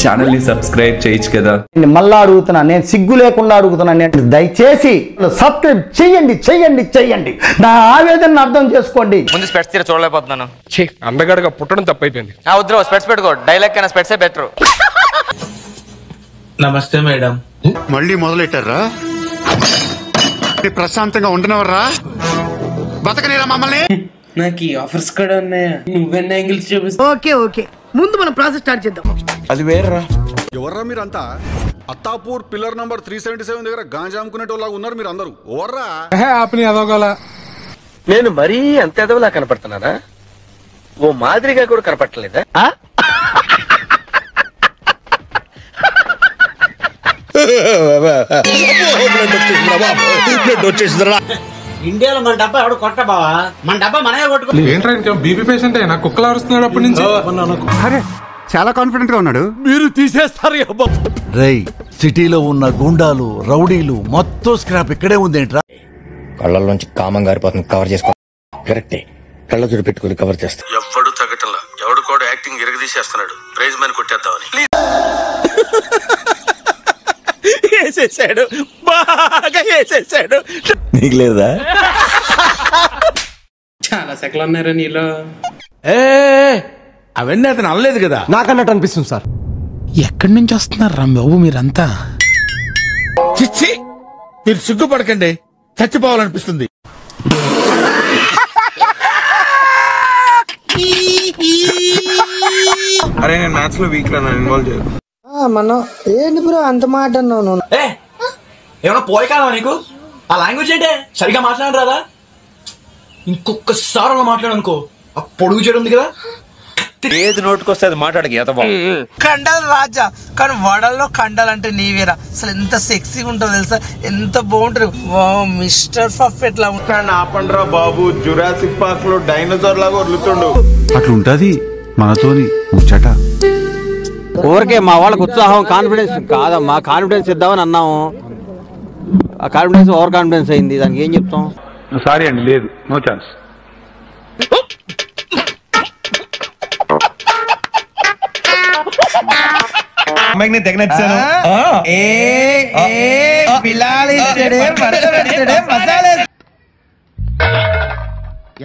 Channel ని subscribe చేయొచ్చు కదా. మళ్ళా అడుగుతున్నా, నేను సిగ్గు లేకుండా అడుగుతున్నాను, దయచేసి సబ్స్క్రైబ్ చేయండి చేయండి చేయండి, నా ఆవేదన అర్థం చేసుకోండి. ముందు స్పెట్స్ తీర చూడలేకపోతున్నాను. అందగాడుగా పుట్టడం తప్పైపోయింది. వద్దు స్పెట్స్ పెట్టుకో, డైలాగ్ కన్నా స్పెట్సే బెటర్. నమస్తే మేడం. మళ్ళీ మొదలెట్టారా? ప్రశాంతంగా ఉండనవర్రా, బతకనేరా మమ్మల్ని. నాకు ఈ ఆఫర్స్ కూడా ఉన్నాయా? నువ్వెన్న యాంగిల్స్ చూపిస్తా. ఓకే ముందు మనం ప్రాసెస్ స్టార్ట్ చేద్దాం. అది వేర్రా. ఎవర్రా మీరంతా? అత్తాపూర్ పిల్లర్ నంబర్ 377 దగ్గర గాంజా అమ్ముకునేటోళ్ళగా ఉన్నారు మీరు అందరూ. ఎవర్రా? నేను మరీ అంత ఎదవలా కనపడుతున్నానా? ఓ మాదిరిగా కూడా కనపడలేదా? ఇండియాలో మన డబ్బా ఎవడు కొట్ట బావా, మన డబ్బా మనమే కొట్టుకో. ఏంట్రా బీపీ పేషెంట్ అయినా కుక్కలు అరుస్తున్నాడు అప్పటి నుంచి. అరే చాలా కాన్ఫిడెంట్ గా ఉన్నాడు. మీరు తీసేస్తారు. రై సిటీలో ఉన్న గుండాలు రౌడీలు మొత్తం స్క్రాప్ ఇక్కడే ఉందేంట్రా? కళ్ళల్లోంచి కామం గారిపోతుంది, కవర్ చేసుకో. కరెక్టే, కళ్ళ జుడు పెట్టుకుని కవర్ చేస్తా. ఎవడు తగ్గటంలా, ఎవడు కూడా యాక్టింగ్ ఎరగదీసేస్తున్నాడు. ప్రైజ్ మని కొట్టేద్దామని వేసేసాడు, బాగా వేసేసాడు. నీకు లేదా? చాలా సెకలు ఉన్నారా నీలో? అవన్నీ అతను అనలేదు కదా. నాకన్నట్టు అనిపిస్తుంది సార్. ఎక్కడి నుంచి వస్తున్నారు రా బాబు మీరంతా? చిచ్చి, మీరు సిగ్గుపడకండి, చచ్చిపోవాలనిపిస్తుంది. అరే నేను మ్యాథ్స్ లో వీక్ లా, ఇన్వాల్వ్ చేయదు. మనం ఏంటి బ్రో అంత మాట అన్నావు? ఏమన్నా పోయి కాదా నీకు? ఆ లాంగ్వేజ్ ఏంటే? సరిగా మాట్లాడరు రాదా? ఇంకొకసారి అలా మాట్లాడు అనుకో, ఆ పొడుగు చేయడం ఉంది కదా, ఏది నోటుకొస్తే అది మాట్లాడకి. కండలు రాజా, కానీ వడల్లో కండలు అంటే నీవేరా. అసలు ఎంత సెక్సీగా ఉంటుందో తెలుసా, ఎంత బాగుంటుంది. మిస్టర్ పర్ఫెక్ట్ లా ఉంటాడు. ఆపండ్రా బాబు, జురాసిక్ పార్క్ లో డైనోసార్ లాగా వదులుతుండు. అట్లుంటది మనతోని ముచ్చట. ఊరికే మా వాళ్ళకి ఉత్సాహం కాన్ఫిడెన్స్ కాదమ్మా, కాన్ఫిడెన్స్ ఇద్దామని అన్నాము, ఆ కాన్ఫిడెన్స్ ఓవర్ కాన్ఫిడెన్స్ అయింది, దానికి ఏం చెప్తాం? సారీ అండి, లేదు, నో ఛాన్స్. అమ్మాయికి నేను తెగ నచ్చాను.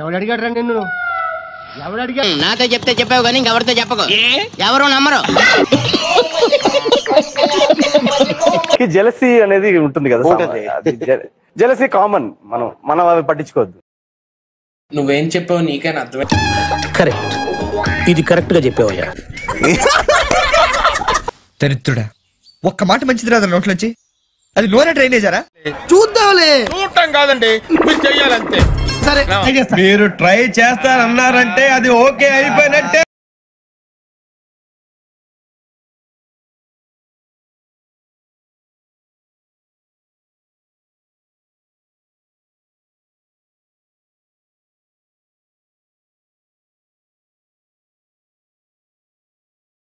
ఎవడు అడిగాడు రా నిన్ను? నాతో చెప్తే చెప్పావు కానీ ఇంకెవరితో చెప్పకు, ఎవరు నమ్మరు. జెలసీ అనేది ఉంటుంది కదా, జెలసీ కామన్, మనం అవి పట్టించుకోవద్దు. నువ్వేం చెప్పావు నీకైనా అర్థమే. కరెక్ట్, ఇది కరెక్ట్ గా చెప్పావయ్యా. చరిత్రుడా, ఒక్క మాట మంచిది రాదు నోట్లోంచి. అది నూనె డ్రైనేజారా? చూద్దాంలే. చూడటం కాదండి, మీరు చెయ్యాలంతే. సరే మీరు ట్రై చేస్తారన్నారంటే అది ఓకే అయిపోయినట్టే.